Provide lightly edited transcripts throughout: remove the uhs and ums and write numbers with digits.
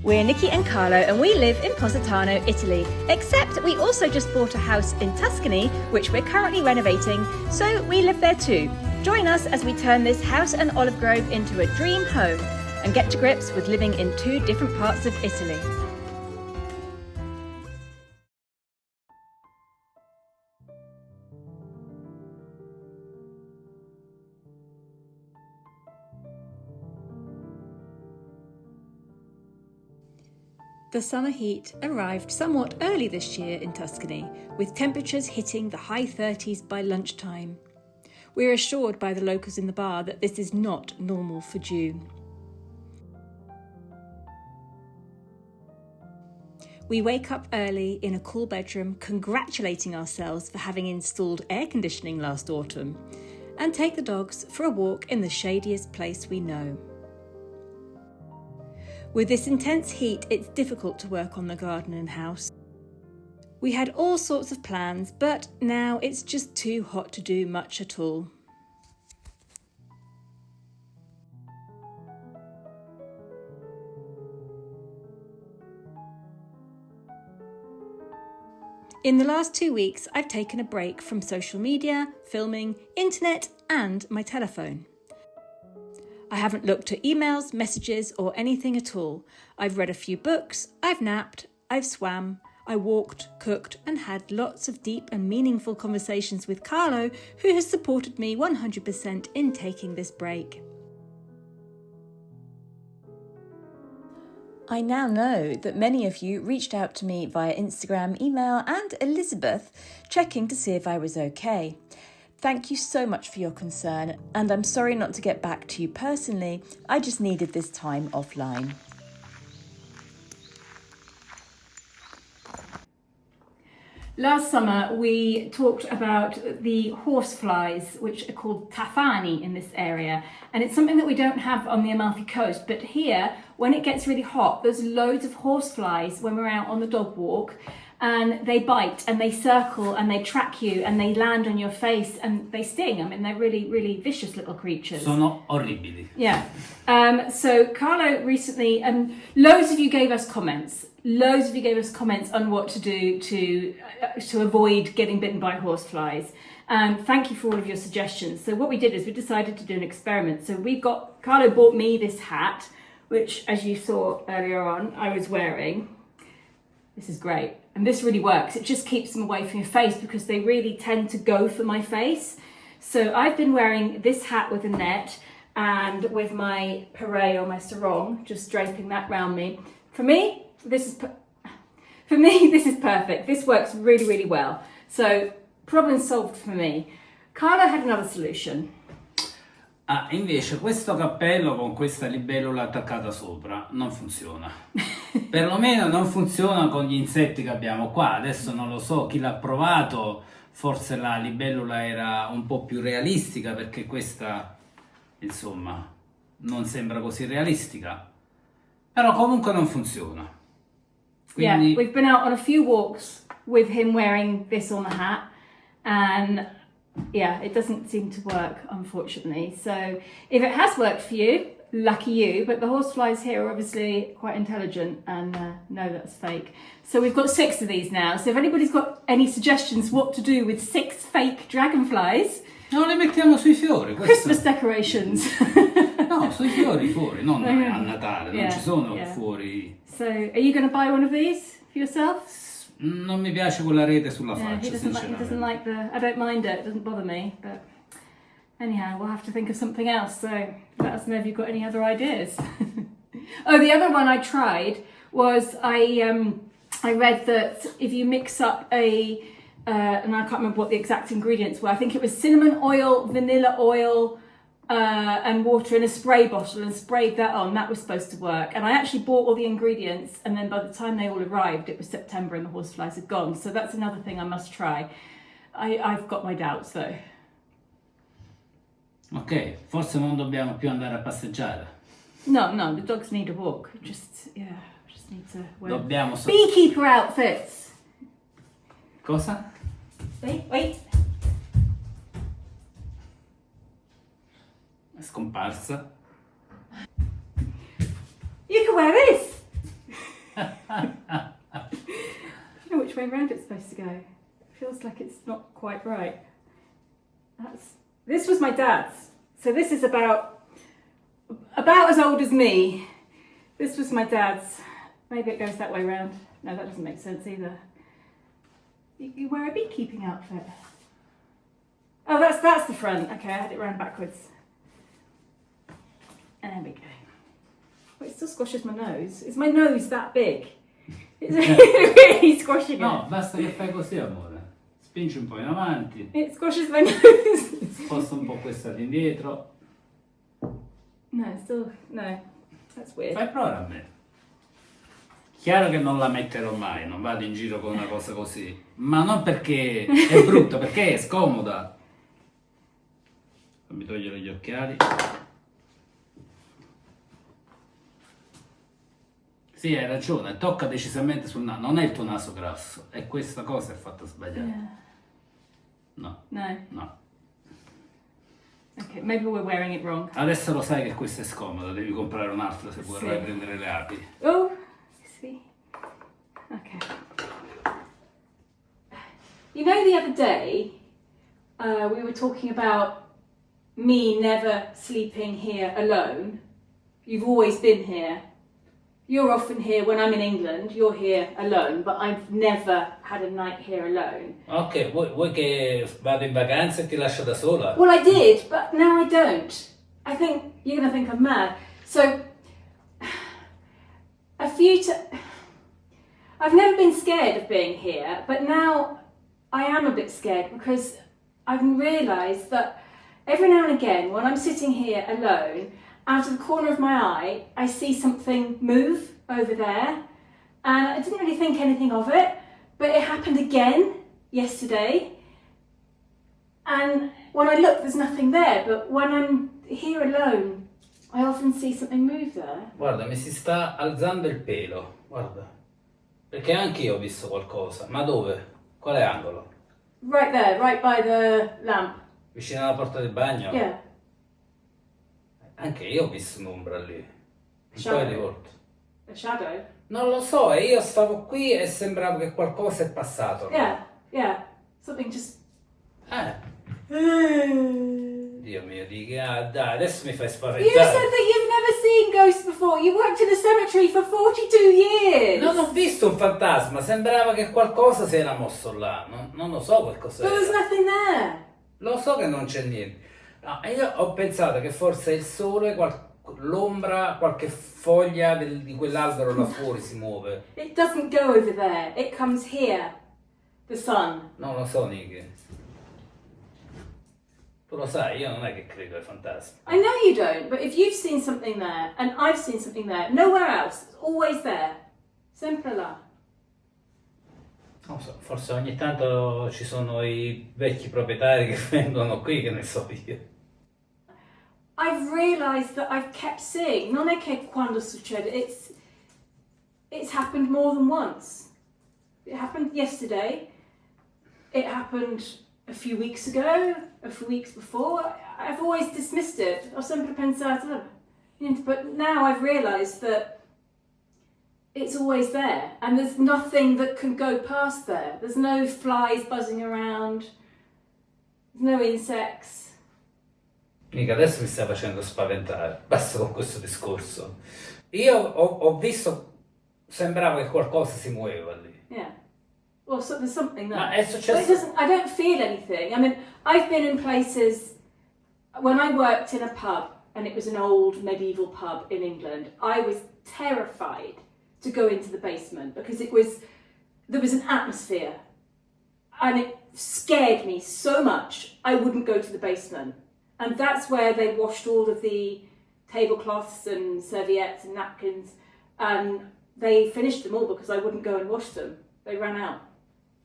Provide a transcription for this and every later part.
We're Nicki and Carlo and we live in Positano, Italy, except we also just bought a house in Tuscany, which we're currently renovating, so we live there too. Join us as we turn this house and olive grove into a dream home and get to grips with living in two different parts of Italy. The summer heat arrived somewhat early this year in Tuscany, with temperatures hitting the high 30s by lunchtime. We're assured by the locals in the bar that this is not normal for June. We wake up early in a cool bedroom, congratulating ourselves for having installed air conditioning last autumn, and take the dogs for a walk in the shadiest place we know. With this intense heat, it's difficult to work on the garden and house. We had all sorts of plans, but now it's just too hot to do much at all. In the last 2 weeks, I've taken a break from social media, filming, internet, and my telephone. I haven't looked at emails, messages, or anything at all. I've read a few books, I've napped, I've swam, I walked, cooked, and had lots of deep and meaningful conversations with Carlo, who has supported me 100% in taking this break. I now know that many of you reached out to me via Instagram, email, and Elizabeth, checking to see if I was okay. Thank you so much for your concern, and I'm sorry not to get back to you personally. I just needed this time offline. Last summer we talked about the horseflies, which are called tafani in this area, and it's something that we don't have on the Amalfi Coast, but here when it gets really hot there's loads of horseflies when we're out on the dog walk, and they bite and they circle and they track you and they land on your face and they sting. I mean, they're really, really vicious little creatures. Sono orribili. Yeah. So Carlo recently, loads of you gave us comments. Loads of you gave us comments on what to do to avoid getting bitten by horseflies. Thank you for all of your suggestions. So what we did is we decided to do an experiment. So Carlo bought me this hat, which, as you saw earlier on, I was wearing. This is great. And this really works. It just keeps them away from your face because they really tend to go for my face. So I've been wearing this hat with a net and with my beret or my sarong, just draping that around me. For me, this is perfect. This works really, really well. So problem solved for me. Carlo had another solution. Invece questo cappello con questa libellula attaccata sopra non funziona. Perlomeno non funziona con gli insetti che abbiamo qua. Adesso non lo so chi l'ha provato, forse la libellula era un po' più realistica, perché questa, insomma, non sembra così realistica. Però comunque non funziona. Quindi... Yeah, we've been out on a few walks with him wearing this on the hat, and yeah, it doesn't seem to work, unfortunately. So if it has worked for you, lucky you, but the horseflies here are obviously quite intelligent and know that's fake. So we've got 6 of these now. So if anybody's got any suggestions what to do with 6 fake dragonflies... No, le mettiamo sui fiori. Christmas decorations. No, sui fiori fuori, non a Natale, non ci sono fuori. So are you going to buy one of these for yourself? Non mi piace quella rete sulla faccia, he doesn't like the... I don't mind it doesn't bother me, but anyhow, we'll have to think of something else, so let us know if you've got any other ideas. Oh, the other one I tried was I read that if you mix up and I can't remember what the exact ingredients were, I think it was cinnamon oil, vanilla oil, and water in a spray bottle and sprayed that on. That was supposed to work. And I actually bought all the ingredients, and then by the time they all arrived, it was September and the horseflies had gone. So that's another thing I must try. I've got my doubts though. Ok, forse non dobbiamo più andare a passeggiare. No, the dogs need a walk. Just need to wear Dobbiamo beekeeper outfits. Cosa? Wait. È scomparsa. You can wear this. way round it's supposed to go. It feels like it's not quite right. This was my dad's. So this is about as old as me. This was my dad's. Maybe it goes that way round. No, that doesn't make sense either. You wear a beekeeping outfit. Oh, that's the front. Okay, I had it round backwards. And there we go. But it still squashes my nose. Is my nose that big? It's really squashing it. No, basta che fai così, amore. Spingi un po' in avanti. It squashes my nose. Sposta un po' questa all'indietro. No, still, no. That's weird. Fai provare a me. Chiaro che non la metterò mai, non vado in giro con una cosa così. Ma non perché è brutta, perché è scomoda. Fammi togliere gli occhiali. Sì, hai ragione, tocca decisamente sul naso. Non è il tuo naso grasso, è questa cosa che è fatta sbagliare. Yeah. No. No. No. Okay, maybe we're wearing it wrong. Adesso lo sai che questa è scomoda, devi comprare un'altra se vorrai prendere le api. Oh, see. Okay. You know, the other day we were talking about me never sleeping here alone. You've always been here. You're often here when I'm in England, you're here alone, but I've never had a night here alone. Ok, vuoi che vado in vacanza e ti lascio da sola? Well, I did, but now I don't. I think you're going to think I'm mad. So, I've never been scared of being here, but now I am a bit scared because I've realised that every now and again, when I'm sitting here alone, out of the corner of my eye, I see something move over there, and I didn't really think anything of it, but it happened again yesterday. And when I look, there's nothing there, but when I'm here alone, I often see something move there. Guarda, mi si sta alzando il pelo, guarda. Perché anche io ho visto qualcosa. Ma dove? Quale angolo? Right there, right by the lamp. Vicino alla porta del bagno? Yeah. Anche io ho visto un'ombra lì. Un Shadow. paio di volte. A shadow? Non lo so, e io stavo qui e sembrava che qualcosa è passato. Yeah. Something just... Dio mio, dai, adesso mi fai You spaventare. said that you've never seen ghosts before. You worked in a cemetery for 42 years. Non ho visto un fantasma, sembrava che qualcosa si era mosso là. Non lo so quel cos'era. But there's nothing there. Lo so che non c'è niente. No, io ho pensato che forse il sole, l'ombra, qualche foglia di quell'albero là fuori si muove. It doesn't go over there. It comes here. The sun. Non lo so, Nicki. Tu lo sai, io non è che credo ai fantasmi. I know you don't, but if you've seen something there and I've seen something there, nowhere else, it's always there. Sempre là. Non so, forse ogni tanto ci sono i vecchi proprietari che vengono qui, che ne so io. I've realised that I've kept seeing. Non è che quando succede, it's happened more than once. It happened yesterday. It happened a few weeks ago, a few weeks before. I've always dismissed it. Ho sempre pensato, but now I've realised that it's always there, and there's nothing that can go past there. There's no flies buzzing around. There's no insects. Mica, adesso mi stai facendo spaventare. Basta con questo discorso. Io ho visto, sembrava che qualcosa si muoveva lì. Yeah. Well, so there's something there. Ma è But successo. I don't feel anything. I mean, I've been in places when I worked in a pub, and it was an old medieval pub in England. I was terrified to go into the basement because there was an atmosphere, and it scared me so much I wouldn't go to the basement. And that's where they washed all of the tablecloths and serviettes and napkins, and they finished them all because I wouldn't go and wash them. They ran out.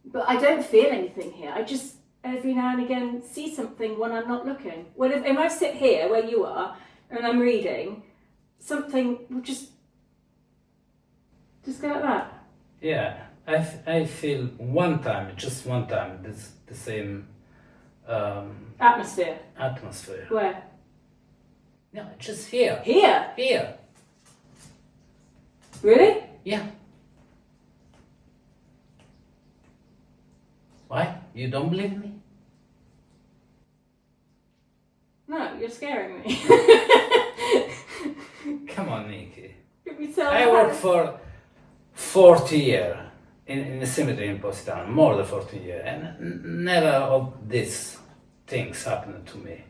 But I don't feel anything here. I just every now and again see something when I'm not looking. If I sit here where you are and I'm reading, something will just go like that. Yeah, I feel just one time, the same Atmosphere. Where? No, just here. Here? Here. Really? Yeah. You don't believe me? No, you're scaring me. Come on, Nicki. Let me tell I you. worked for 40 years in a cemetery in Positano, more than 40 years, and never of these things happened to me.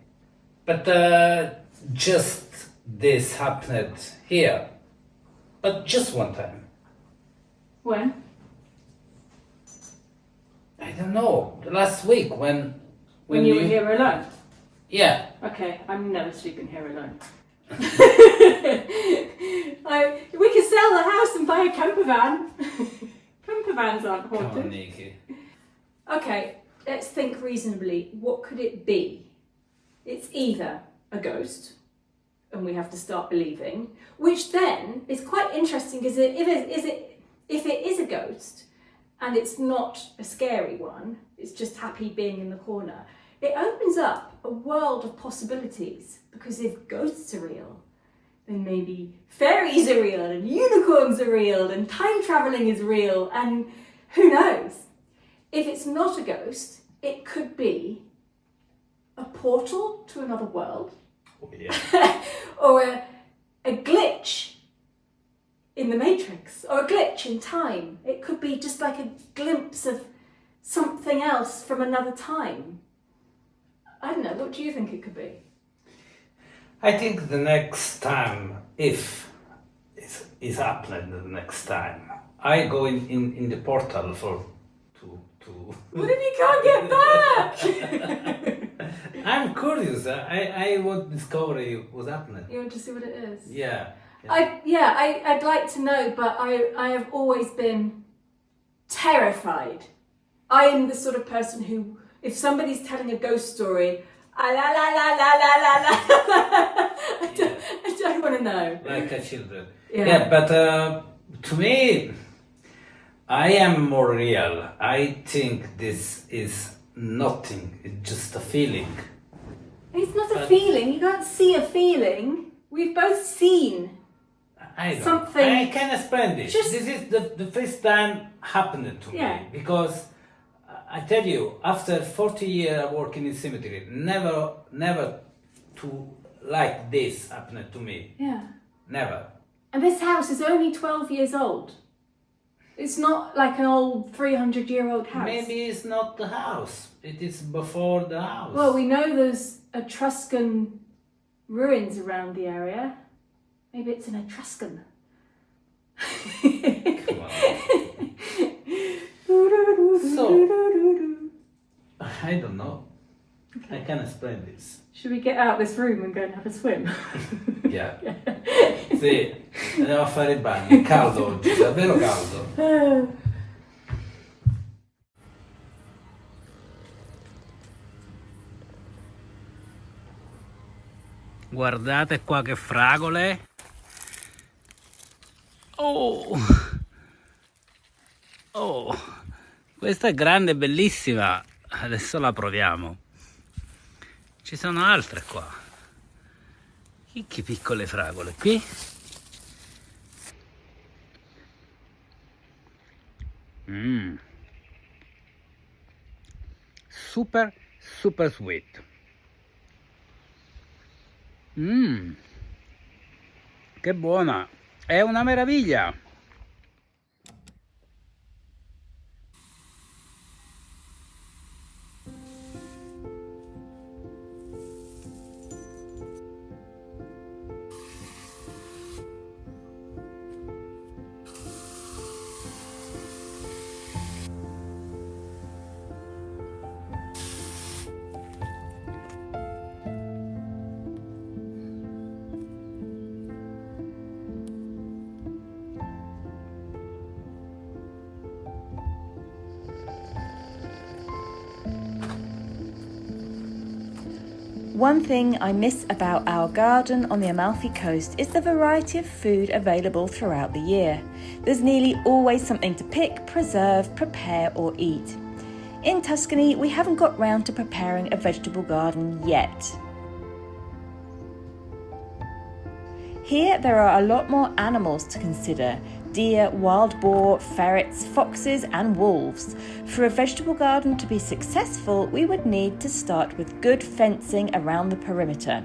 But just this happened here, but just one time. When? I don't know. Last week when You were here alone? Yeah. Okay, I'm never sleeping here alone. We could sell the house and buy a camper van. Camper vans aren't Come haunted. on, Nicki. Okay, let's think reasonably. What could it be? It's either a ghost, and we have to start believing, which then is quite interesting because if it is a ghost and it's not a scary one, it's just happy being in the corner, it opens up a world of possibilities, because if ghosts are real, then maybe fairies are real and unicorns are real and time traveling is real, and who knows? If it's not a ghost, it could be a portal to another world. Oh, yeah. Or a glitch in the Matrix, or a glitch in time. It could be just like a glimpse of something else from another time. I don't know, what do you think it could be? I think the next time, if it's happening the next time, I go in the portal for to. What if you can't get back? I'm curious. I want to discover what's happening. You want to see what it is? Yeah. I'd like to know, but I have always been terrified. I am the sort of person who, if somebody's telling a ghost story, I don't want to know. Like a children. Yeah. But to me, I am more real. I think this is nothing. It's just a feeling. It's not a feeling. You can't see a feeling. We've both seen I don't. something. I can explain this. Just- This is the first time happened to Yeah. me, because I tell you, after 40 years working in cemetery, never to like this happened to me. Yeah. Never. And this house is only 12 years old. It's not like an old 300-year-old house. Maybe it's not the house. It is before the house. Well, we know there's Etruscan ruins around the area. Maybe it's an Etruscan. Come on. So, I don't know. I can explain this. Should we get out of this room and go and have a swim? Yeah. Sì, andiamo a fare il bagno. È caldo oggi, è davvero caldo. Guardate qua che fragole. Oh! Oh! Questa è grande e bellissima. Adesso la proviamo. Ci sono altre qua. Che piccole fragole qui. Super sweet. Che buona. È una meraviglia. One thing I miss about our garden on the Amalfi Coast is the variety of food available throughout the year. There's nearly always something to pick, preserve, prepare or eat. In Tuscany, we haven't got round to preparing a vegetable garden yet. Here there are a lot more animals to consider. deer, wild boar, ferrets, foxes and wolves. For a vegetable garden to be successful, we would need to start with good fencing around the perimeter.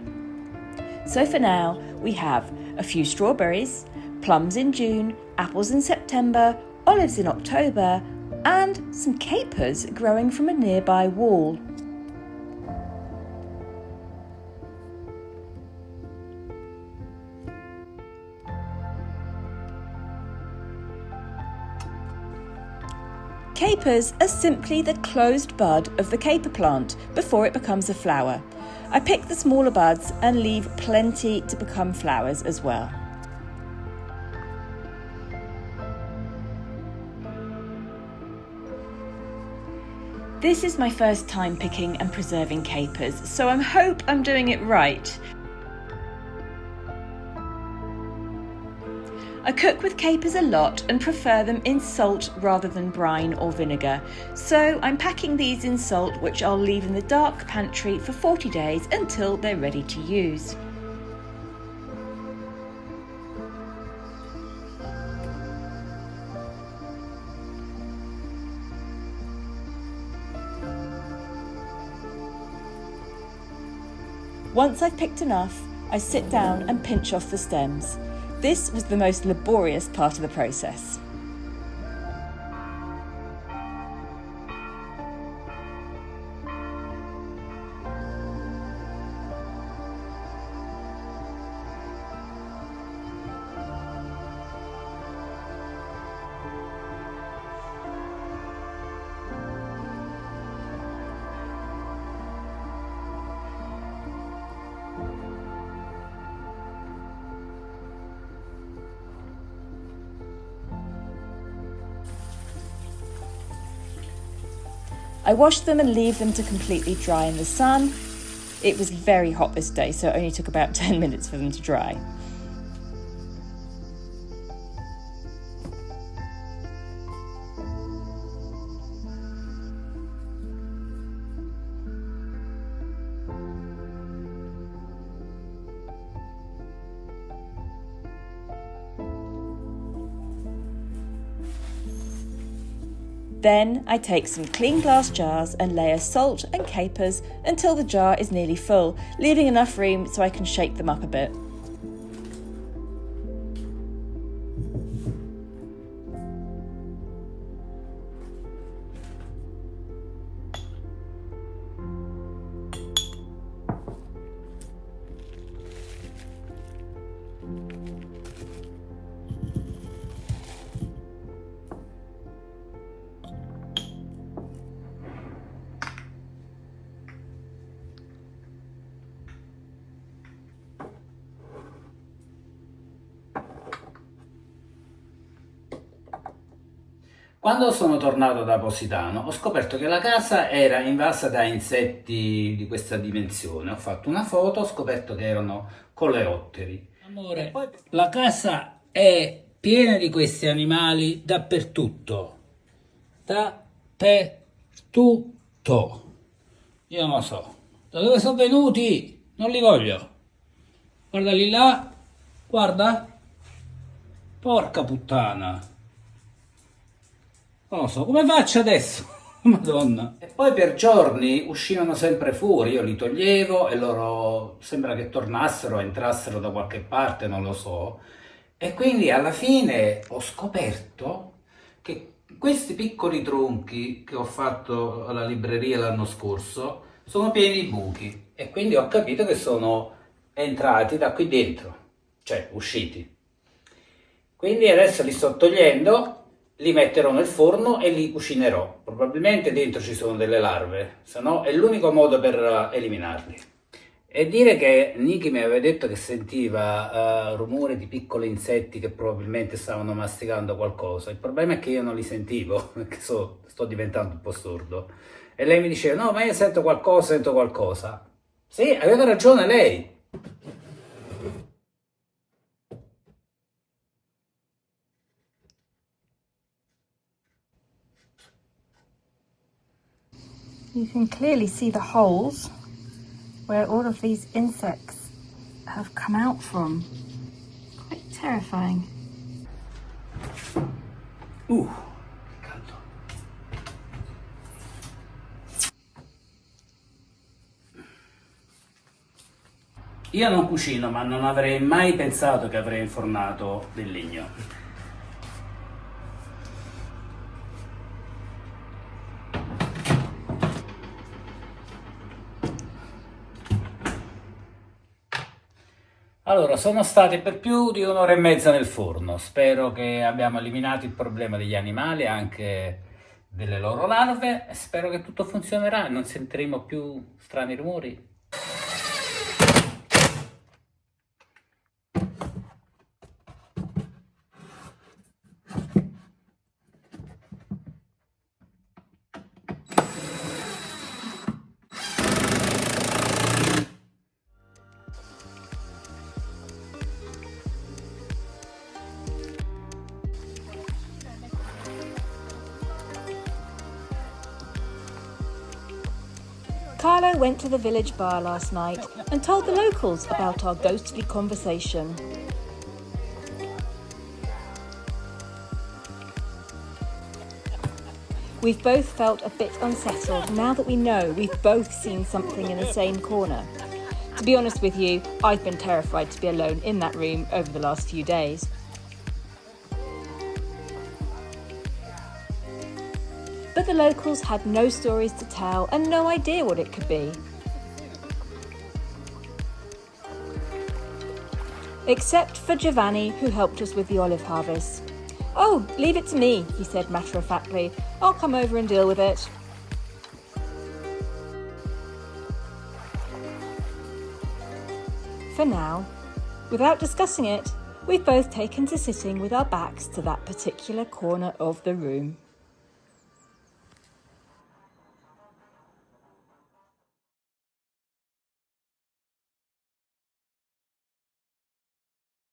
So for now, we have a few strawberries, plums in June, apples in September, olives in October, and some capers growing from a nearby wall. Capers are simply the closed bud of the caper plant before it becomes a flower. I pick the smaller buds and leave plenty to become flowers as well. This is my first time picking and preserving capers, so I hope I'm doing it right. I cook with capers a lot and prefer them in salt rather than brine or vinegar. So I'm packing these in salt, which I'll leave in the dark pantry for 40 days until they're ready to use. Once I've picked enough, I sit down and pinch off the stems. This was the most laborious part of the process. I wash them and leave them to completely dry in the sun. It was very hot this day, so it only took about 10 minutes for them to dry. Then I take some clean glass jars and layer salt and capers until the jar is nearly full, leaving enough room so I can shake them up a bit. Quando sono tornato da Positano ho scoperto che la casa era invasa da insetti di questa dimensione. Ho fatto una foto, ho scoperto che erano coleotteri. Amore, la casa è piena di questi animali dappertutto. Dappertutto. Io non lo so. Da dove sono venuti? Non li voglio. Guarda lì là. Guarda. Porca puttana. Non lo so, come faccio adesso? Madonna. E poi per giorni uscivano sempre fuori, io li toglievo e loro sembra che tornassero, entrassero da qualche parte, non lo so. E quindi alla fine ho scoperto che questi piccoli tronchi che ho fatto alla libreria l'anno scorso sono pieni di buchi. E quindi ho capito che sono entrati da qui dentro, cioè usciti. Quindi adesso li sto togliendo. Li metterò nel forno e li cucinerò. Probabilmente dentro ci sono delle larve, se no è l'unico modo per eliminarli. E dire che Nicki mi aveva detto che sentiva rumore di piccoli insetti che probabilmente stavano masticando qualcosa. Il problema è che io non li sentivo, perché sto diventando un po' sordo. E lei mi diceva, no, ma io sento qualcosa. Sì, aveva ragione lei. You can clearly see the holes where all of these insects have come out from. Quite terrifying. Che caldo. Io non cucino, ma non avrei mai pensato che avrei infornato del legno. Allora, sono stati per più di un'ora e mezza nel forno. Spero che abbiamo eliminato il problema degli animali, anche delle loro larve. Spero che tutto funzionerà e non sentiremo più strani rumori. Carlo went to the village bar last night and told the locals about our ghostly conversation. We've both felt a bit unsettled now that we know we've both seen something in the same corner. To be honest with you, I've been terrified to be alone in that room over the last few days. But the locals had no stories to tell and no idea what it could be. Except for Giovanni, who helped us with the olive harvest. "Oh, leave it to me," he said matter-of-factly. "I'll come over and deal with it." For now, without discussing it, we've both taken to sitting with our backs to that particular corner of the room.